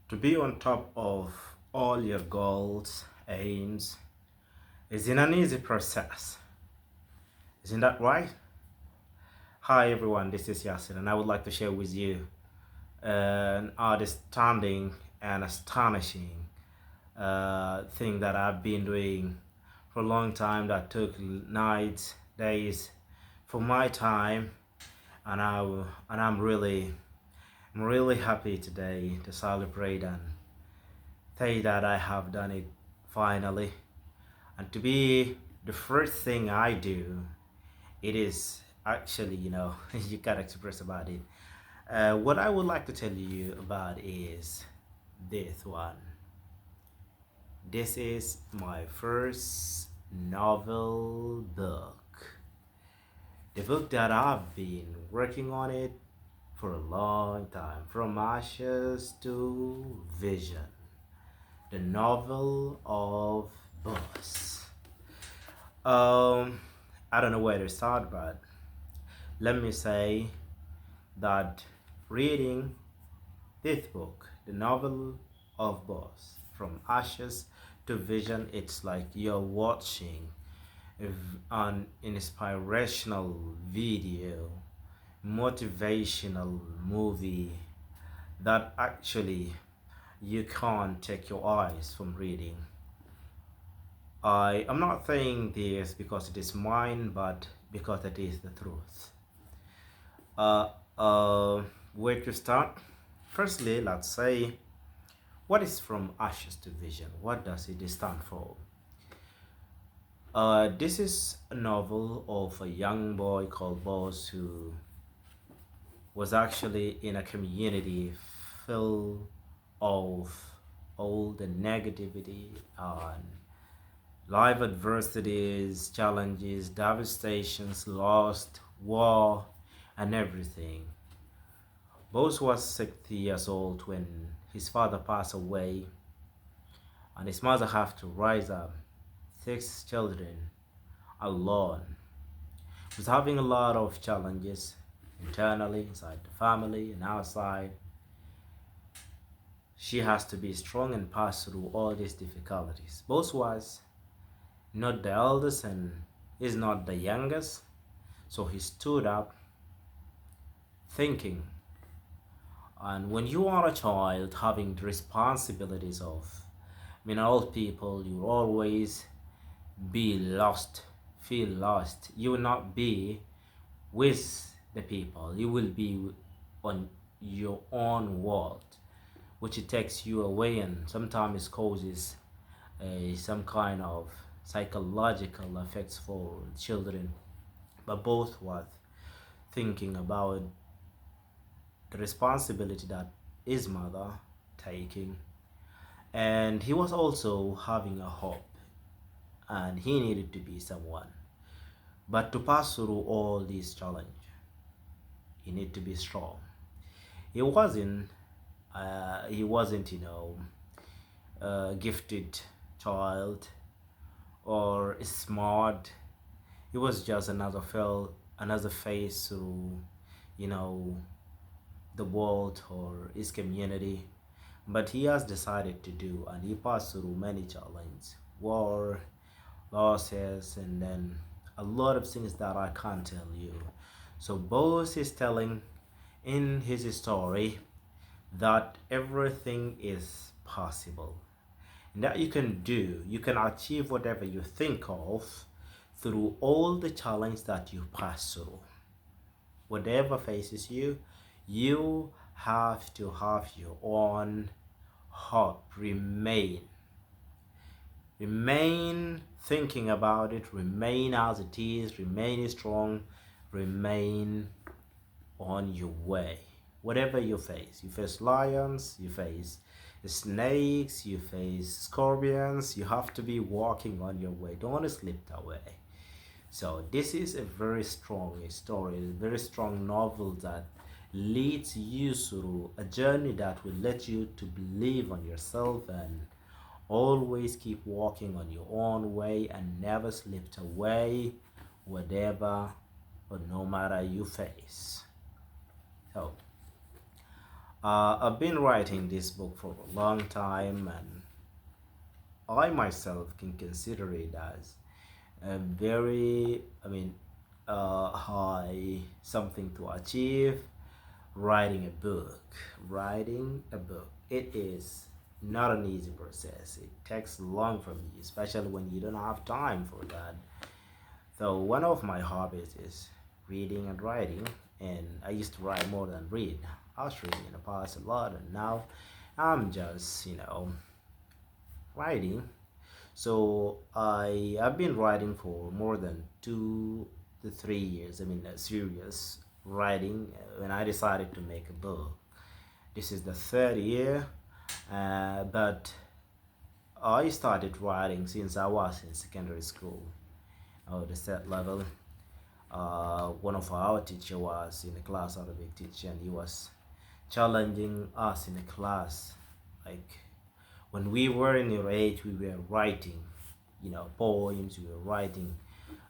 To be on top of all your goals, aims, isn't an easy process. Isn't that right? Hi everyone, this is Yasin and I would like to share with you an outstanding and astonishing thing that I've been doing for a long time that took nights, days for my time and I'm really happy today to celebrate and say that I have done it finally. And to be the first thing I do, it is actually, you gotta express about it. What I would like to tell you about is this one. This is my first novel book. The book that I've been working on it for a long time, from ashes to vision. The novel of Boss. Um, I don't know where to start, but let me say that reading this book, the novel of Boss, from ashes to vision, it's like you're watching an inspirational video, motivational movie that actually you can't take your eyes from reading. I am not saying this because it is mine, but because it is the truth. Uh, uh, where to start? Firstly, let's say, what is from ashes to vision? What does it stand for? This is a novel of a young boy called Boss who was actually in a community filled of all the negativity and life adversities, challenges, devastations, loss, war, and everything. Bose was 60 years old when his father passed away, and his mother had to raise up 6 children alone. He was having a lot of challenges internally, inside the family, and outside. She has to be strong and pass through all these difficulties. Bose was not the eldest and is not the youngest. So he stood up thinking. And when you are a child having the responsibilities of old people, you will always be lost, feel lost. You will not be with the people. You will be on your own world, which it takes you away and sometimes causes some kind of psychological effects for children. But both was thinking about the responsibility that his mother taking, and he was also having a hope and he needed to be someone. But to pass through all these challenges, he needed to be strong. He wasn't a gifted child or smart. He was just another face through you know the world or his community. But he has decided to do, and he passed through many challenges, war, losses, and then a lot of things that I can't tell you. So Boaz is telling in his story that everything is possible and that you can achieve whatever you think of through all the challenge that you pass through. Whatever faces you, you have to have your own hope. Remain thinking about it, remain as it is, remain strong, remain on your way. Whatever you face lions, you face snakes, you face scorpions, you have to be walking on your way. Don't slip away. So this is a very strong story, a very strong novel that leads you through a journey that will let you to believe on yourself and always keep walking on your own way and never slip away, whatever or no matter you face. So I've been writing this book for a long time, and I myself can consider it as a very, high something to achieve. Writing a book, it is not an easy process. It takes long from you, especially when you don't have time for that. So one of my hobbies is reading and writing, and I used to write more than read. I was reading in the past a lot, and now I'm just writing. So I have been writing for more than 2 to 3 years. Serious writing. When I decided to make a book, this is the third year, but I started writing since I was in secondary school, or the set level. One of our teacher was in the class, Arabic teacher, and he was challenging us in the class, like when we were in your age, we were writing, poems. We were writing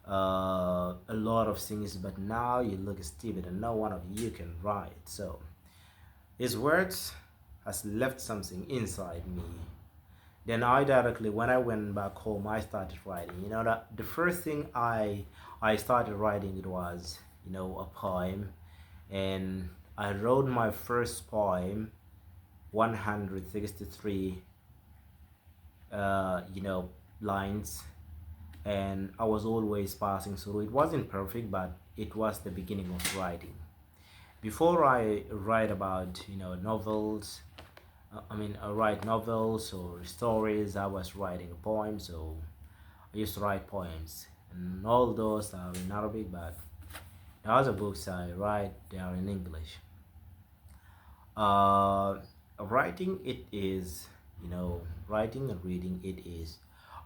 a lot of things, but now you look stupid, and no one of you can write. So his words has left something inside me. Then I directly, when I went back home, I started writing. That the first thing I started writing, it was a poem, and I wrote my first poem 163 lines, and I was always passing through. It wasn't perfect, but it was the beginning of writing. Before I write about novels, I write novels or stories. I was writing poems, so I used to write poems, and all those are in Arabic, but the other books I write, they are in English. uh Writing, it is, writing and reading, it is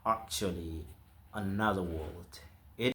actually another world.